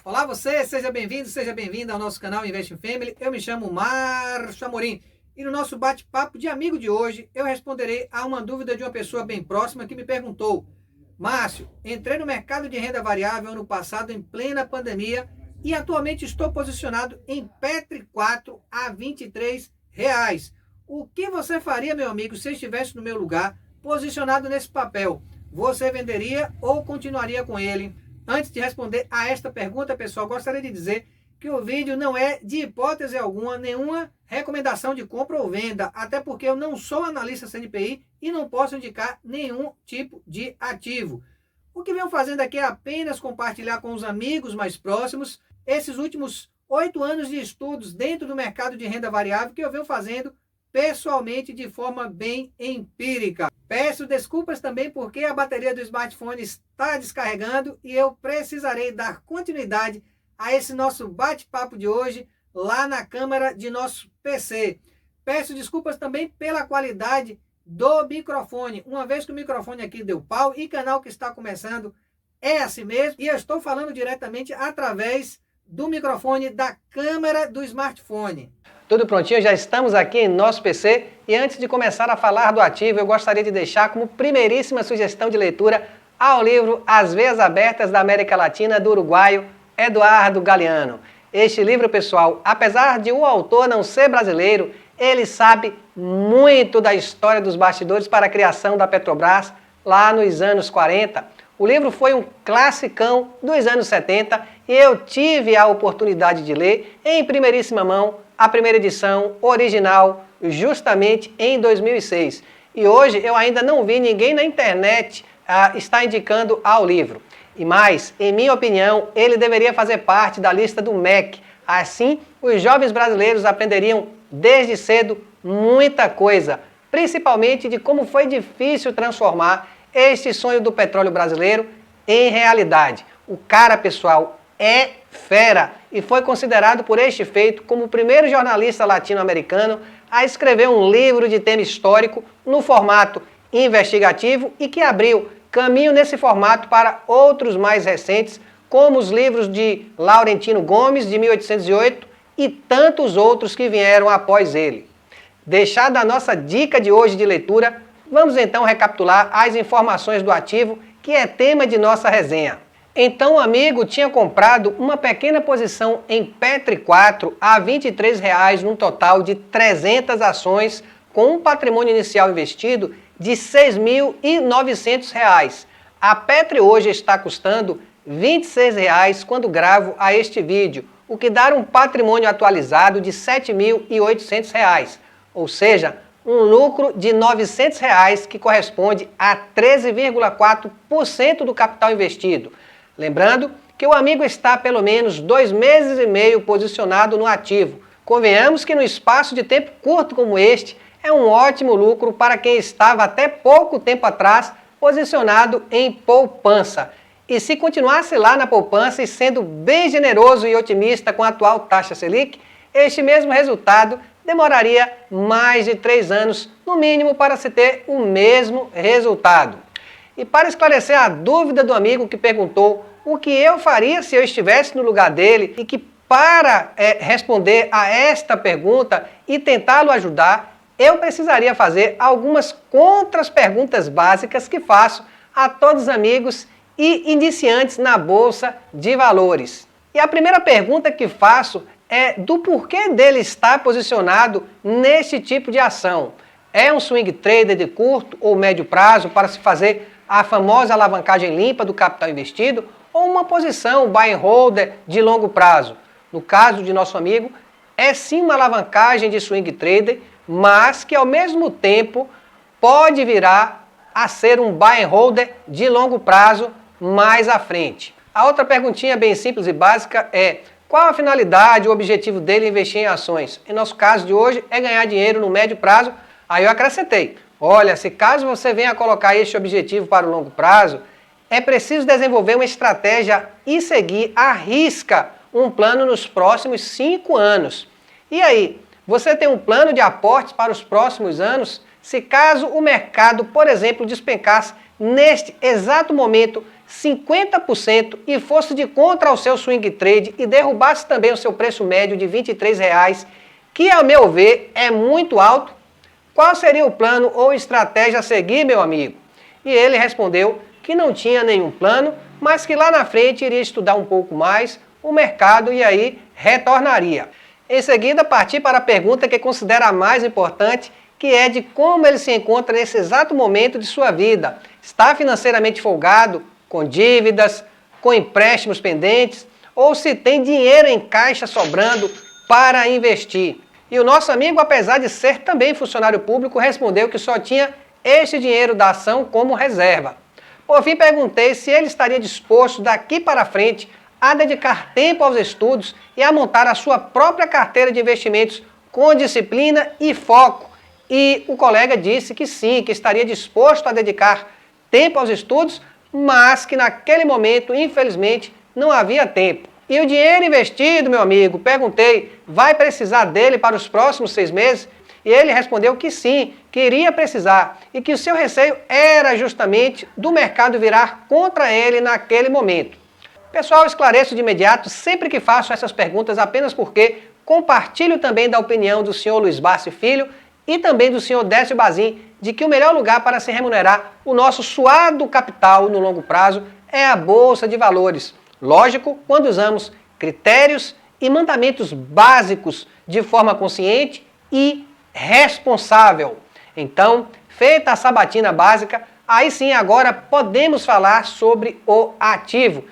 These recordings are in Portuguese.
Olá você, seja bem-vindo, seja bem-vinda ao nosso canal Invest in Family. Eu me chamo Márcio Amorim e no nosso bate-papo de amigo de hoje eu responderei a uma dúvida de uma pessoa bem próxima que me perguntou: Márcio, entrei no mercado de renda variável ano passado em plena pandemia e atualmente estou posicionado em Petri 4 a R$ 23. O que você faria, meu amigo, se estivesse no meu lugar, posicionado nesse papel? Você venderia ou continuaria com ele? Antes de responder a esta pergunta, pessoal, gostaria de dizer que o vídeo não é, de hipótese alguma, nenhuma recomendação de compra ou venda, até porque eu não sou analista CNPI e não posso indicar nenhum tipo de ativo. O que venho fazendo aqui é apenas compartilhar com os amigos mais próximos esses últimos 8 anos de estudos dentro do mercado de renda variável que eu venho fazendo pessoalmente de forma bem empírica. Peço desculpas também porque a bateria do smartphone está descarregando e eu precisarei dar continuidade a esse nosso bate-papo de hoje lá na câmera de nosso PC. Peço desculpas também pela qualidade do microfone, uma vez que o microfone aqui deu pau e canal que está começando é assim mesmo, e eu estou falando diretamente através do microfone da câmera do smartphone. Tudo prontinho, já estamos aqui em nosso PC e antes de começar a falar do ativo, eu gostaria de deixar como primeiríssima sugestão de leitura ao livro As Veias Abertas da América Latina, do uruguaio Eduardo Galeano. Este livro, pessoal, apesar de o autor não ser brasileiro, ele sabe muito da história dos bastidores para a criação da Petrobras lá nos anos 40. O livro foi um classicão dos anos 70 e eu tive a oportunidade de ler em primeiríssima mão a primeira edição original justamente em 2006. E hoje eu ainda não vi ninguém na internet estar indicando ao livro. E mais, em minha opinião, ele deveria fazer parte da lista do MEC. Assim, os jovens brasileiros aprenderiam desde cedo muita coisa, principalmente de como foi difícil transformar este sonho do petróleo brasileiro em realidade. O cara, pessoal, é fera e foi considerado por este feito como o primeiro jornalista latino-americano a escrever um livro de tema histórico no formato investigativo e que abriu caminho nesse formato para outros mais recentes, como os livros de Laurentino Gomes, de 1808, e tantos outros que vieram após ele. Deixada a nossa dica de hoje de leitura, vamos então recapitular as informações do ativo, que é tema de nossa resenha. Então o amigo tinha comprado uma pequena posição em Petri 4 a R$ 23, num total de 300 ações, com um patrimônio inicial investido de R$ 6.900. A Petri hoje está custando R$ 26 quando gravo a este vídeo, o que dá um patrimônio atualizado de R$ 7.800, ou seja, um lucro de R$ 900, que corresponde a 13,4% do capital investido. Lembrando que o amigo está há pelo menos 2 meses e meio posicionado no ativo. Convenhamos que no espaço de tempo curto como este, é um ótimo lucro para quem estava até pouco tempo atrás posicionado em poupança. E se continuasse lá na poupança e sendo bem generoso e otimista com a atual taxa Selic, este mesmo resultado demoraria mais de 3 anos, no mínimo, para se ter o mesmo resultado. E para esclarecer a dúvida do amigo que perguntou o que eu faria se eu estivesse no lugar dele e que para responder a esta pergunta e tentá-lo ajudar, eu precisaria fazer algumas contra-perguntas básicas que faço a todos os amigos e iniciantes na Bolsa de Valores. E a primeira pergunta que faço é do porquê dele estar posicionado neste tipo de ação. É um swing trader de curto ou médio prazo para se fazer a famosa alavancagem limpa do capital investido ou uma posição buy and holder de longo prazo? No caso de nosso amigo, é sim uma alavancagem de swing trader, mas que ao mesmo tempo pode virar a ser um buy and holder de longo prazo mais à frente. A outra perguntinha bem simples e básica é: qual a finalidade, o objetivo dele em investir em ações? Em nosso caso de hoje é ganhar dinheiro no médio prazo. Aí eu acrescentei: olha, se caso você venha a colocar este objetivo para o longo prazo, é preciso desenvolver uma estratégia e seguir à risca um plano nos próximos 5 anos. E aí, você tem um plano de aportes para os próximos anos? Se caso o mercado, por exemplo, despencasse neste exato momento 50% e fosse de contra ao seu swing trade e derrubasse também o seu preço médio de R$ 23, que ao meu ver é muito alto, qual seria o plano ou estratégia a seguir, meu amigo? E ele respondeu que não tinha nenhum plano, mas que lá na frente iria estudar um pouco mais o mercado e aí retornaria. Em seguida, parti para a pergunta que considera a mais importante, que é de como ele se encontra nesse exato momento de sua vida. Está financeiramente folgado, com dívidas, com empréstimos pendentes, ou se tem dinheiro em caixa sobrando para investir. E o nosso amigo, apesar de ser também funcionário público, respondeu que só tinha este dinheiro da ação como reserva. Por fim, perguntei se ele estaria disposto daqui para frente a dedicar tempo aos estudos e a montar a sua própria carteira de investimentos com disciplina e foco. E o colega disse que sim, que estaria disposto a dedicar tempo aos estudos, mas que naquele momento, infelizmente, não havia tempo. E o dinheiro investido, meu amigo, perguntei, vai precisar dele para os próximos 6 meses? E ele respondeu que sim, que iria precisar e que o seu receio era justamente do mercado virar contra ele naquele momento. Pessoal, esclareço de imediato sempre que faço essas perguntas apenas porque compartilho também da opinião do senhor Luiz Barsi Filho e também do senhor Décio Bazin de que o melhor lugar para se remunerar o nosso suado capital no longo prazo é a Bolsa de Valores. Lógico, quando usamos critérios e mandamentos básicos de forma consciente e responsável. Então, feita a sabatina básica, aí sim agora podemos falar sobre o ativo.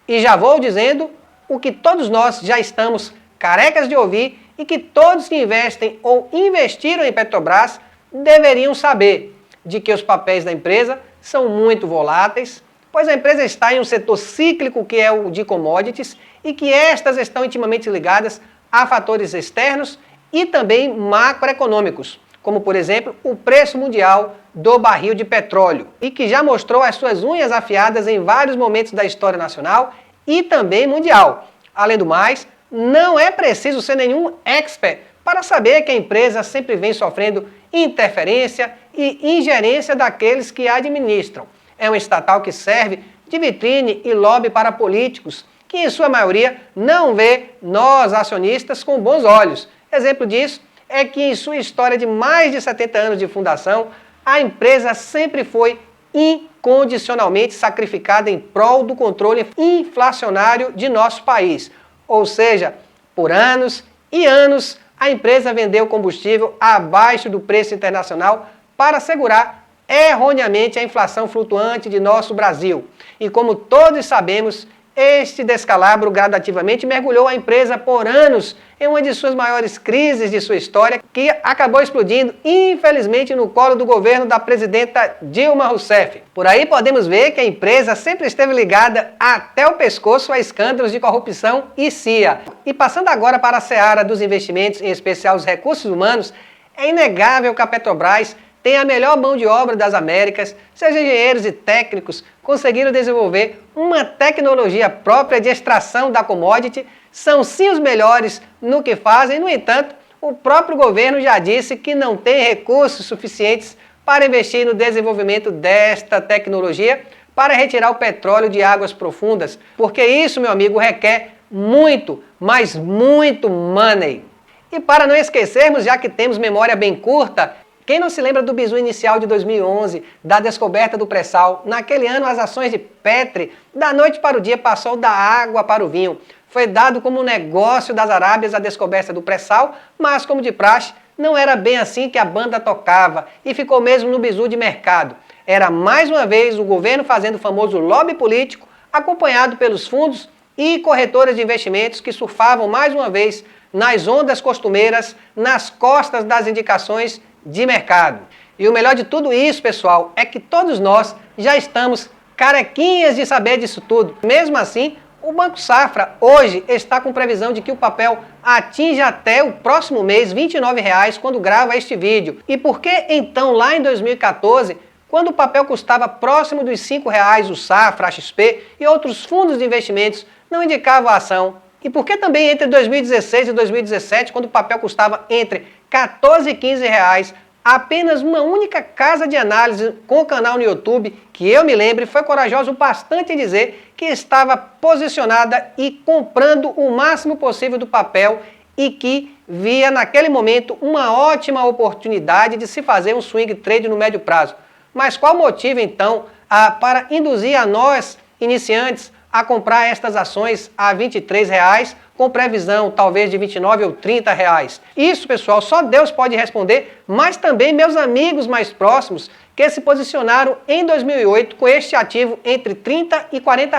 E já vou dizendo o que todos nós já estamos carecas de ouvir e que todos que investem ou investiram em Petrobras deveriam saber, de que os papéis da empresa são muito voláteis, pois a empresa está em um setor cíclico que é o de commodities e que estas estão intimamente ligadas a fatores externos e também macroeconômicos, como por exemplo o preço mundial do barril de petróleo, e que já mostrou as suas unhas afiadas em vários momentos da história nacional e também mundial. Além do mais, não é preciso ser nenhum expert para saber que a empresa sempre vem sofrendo interferência e ingerência daqueles que a administram. É uma estatal que serve de vitrine e lobby para políticos, que em sua maioria não vê nós acionistas com bons olhos. Exemplo disso é que em sua história de mais de 70 anos de fundação, a empresa sempre foi incondicionalmente sacrificada em prol do controle inflacionário de nosso país. Ou seja, por anos e anos, a empresa vendeu combustível abaixo do preço internacional para assegurar erroneamente a inflação flutuante de nosso Brasil. E como todos sabemos, este descalabro gradativamente mergulhou a empresa por anos em uma de suas maiores crises de sua história, que acabou explodindo, infelizmente, no colo do governo da presidenta Dilma Rousseff. Por aí podemos ver que a empresa sempre esteve ligada até o pescoço a escândalos de corrupção e CIA. E passando agora para a seara dos investimentos, em especial os recursos humanos, é inegável que a Petrobras tem a melhor mão de obra das Américas. Seus engenheiros e técnicos conseguiram desenvolver uma tecnologia própria de extração da commodity, são sim os melhores no que fazem. No entanto, o próprio governo já disse que não tem recursos suficientes para investir no desenvolvimento desta tecnologia para retirar o petróleo de águas profundas, porque isso, meu amigo, requer muito, mas muito money. E para não esquecermos, já que temos memória bem curta, quem não se lembra do bizu inicial de 2011, da descoberta do pré-sal? Naquele ano, as ações de Petri, da noite para o dia, passou da água para o vinho. Foi dado como um negócio das Arábias a descoberta do pré-sal, mas, como de praxe, não era bem assim que a banda tocava e ficou mesmo no bizu de mercado. Era mais uma vez o governo fazendo o famoso lobby político, acompanhado pelos fundos e corretoras de investimentos que surfavam mais uma vez nas ondas costumeiras, nas costas das indicações de mercado. E o melhor de tudo isso, pessoal, é que todos nós já estamos carequinhas de saber disso tudo. Mesmo assim, o Banco Safra hoje está com previsão de que o papel atinja até o próximo mês R$ 29,00 quando grava este vídeo. E por que então lá em 2014, quando o papel custava próximo dos R$ 5,00, o Safra, a XP e outros fundos de investimentos não indicavam a ação? E por que também entre 2016 e 2017, quando o papel custava entre R$ 14 e R$ 15,00, Apenas uma única casa de análise com canal no YouTube, que eu me lembre, foi corajoso bastante em dizer que estava posicionada e comprando o máximo possível do papel e que via naquele momento uma ótima oportunidade de se fazer um swing trade no médio prazo. Mas qual o motivo então para induzir a nós, iniciantes, a comprar estas ações a R$ 23, com previsão talvez de R$ 29 ou R$ 30? Isso, pessoal, só Deus pode responder, mas também meus amigos mais próximos que se posicionaram em 2008 com este ativo entre R$ 30 e R$ 40,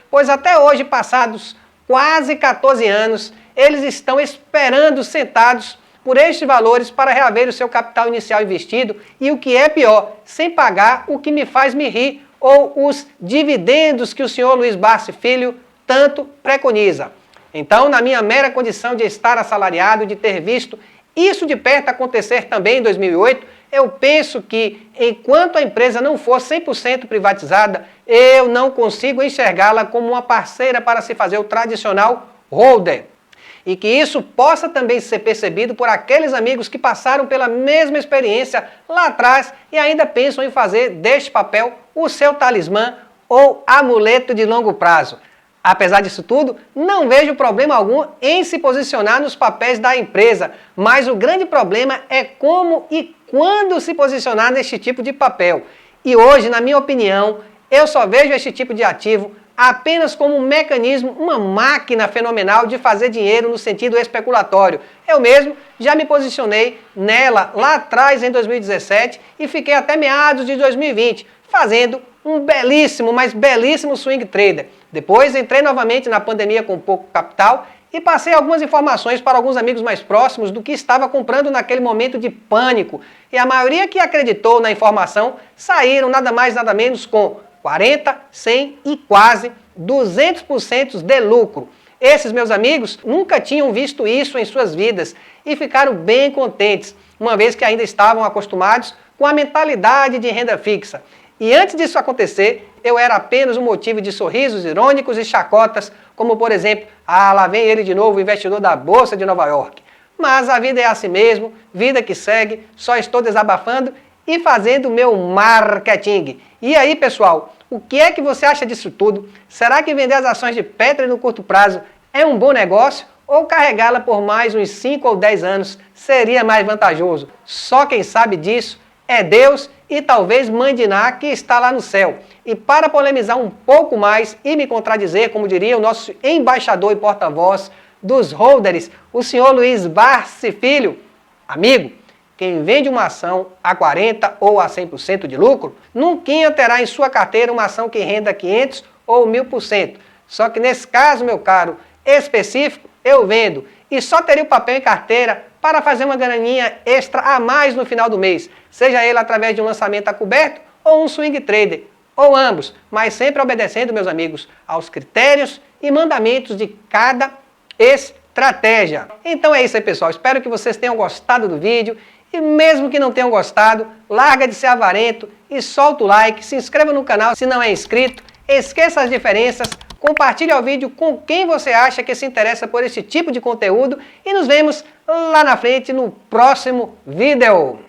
pois até hoje, passados quase 14 anos, eles estão esperando sentados por estes valores para reaver o seu capital inicial investido e, o que é pior, sem pagar o que me faz me rir, ou os dividendos que o senhor Luiz Barsi Filho tanto preconiza. Então, na minha mera condição de estar assalariado, de ter visto isso de perto acontecer também em 2008, eu penso que, enquanto a empresa não for 100% privatizada, eu não consigo enxergá-la como uma parceira para se fazer o tradicional holder. E que isso possa também ser percebido por aqueles amigos que passaram pela mesma experiência lá atrás e ainda pensam em fazer deste papel o seu talismã ou amuleto de longo prazo. Apesar disso tudo, não vejo problema algum em se posicionar nos papéis da empresa, mas o grande problema é como e quando se posicionar neste tipo de papel. E hoje, na minha opinião, eu só vejo este tipo de ativo apenas como um mecanismo, uma máquina fenomenal de fazer dinheiro no sentido especulatório. Eu mesmo já me posicionei nela lá atrás em 2017 e fiquei até meados de 2020, fazendo um belíssimo, mas belíssimo swing trader. Depois entrei novamente na pandemia com pouco capital e passei algumas informações para alguns amigos mais próximos do que estava comprando naquele momento de pânico. E a maioria que acreditou na informação saíram nada mais nada menos com 40, 100 e quase 200% de lucro. Esses meus amigos nunca tinham visto isso em suas vidas e ficaram bem contentes, uma vez que ainda estavam acostumados com a mentalidade de renda fixa. E antes disso acontecer, eu era apenas um motivo de sorrisos irônicos e chacotas, como por exemplo, lá vem ele de novo, o investidor da Bolsa de Nova York. Mas a vida é assim mesmo, vida que segue, só estou desabafando e fazendo o meu marketing. E aí, pessoal, o que é que você acha disso tudo? Será que vender as ações de Petri no curto prazo é um bom negócio? Ou carregá-la por mais uns 5 ou 10 anos seria mais vantajoso? Só quem sabe disso é Deus e talvez Mãe Diná, que está lá no céu. E para polemizar um pouco mais e me contradizer, como diria o nosso embaixador e porta-voz dos holders, o senhor Luiz Barsi Filho, amigo, quem vende uma ação a 40% ou a 100% de lucro, nunca terá em sua carteira uma ação que renda 500% ou 1000%. Só que nesse caso, meu caro, específico, eu vendo e só teria o papel em carteira para fazer uma graninha extra a mais no final do mês, seja ele através de um lançamento a coberto ou um swing trader, ou ambos, mas sempre obedecendo, meus amigos, aos critérios e mandamentos de cada estratégia. Então é isso aí, pessoal. Espero que vocês tenham gostado do vídeo. E mesmo que não tenham gostado, larga de ser avarento e solta o like, se inscreva no canal se não é inscrito, esqueça as diferenças, compartilhe o vídeo com quem você acha que se interessa por esse tipo de conteúdo e nos vemos lá na frente no próximo vídeo.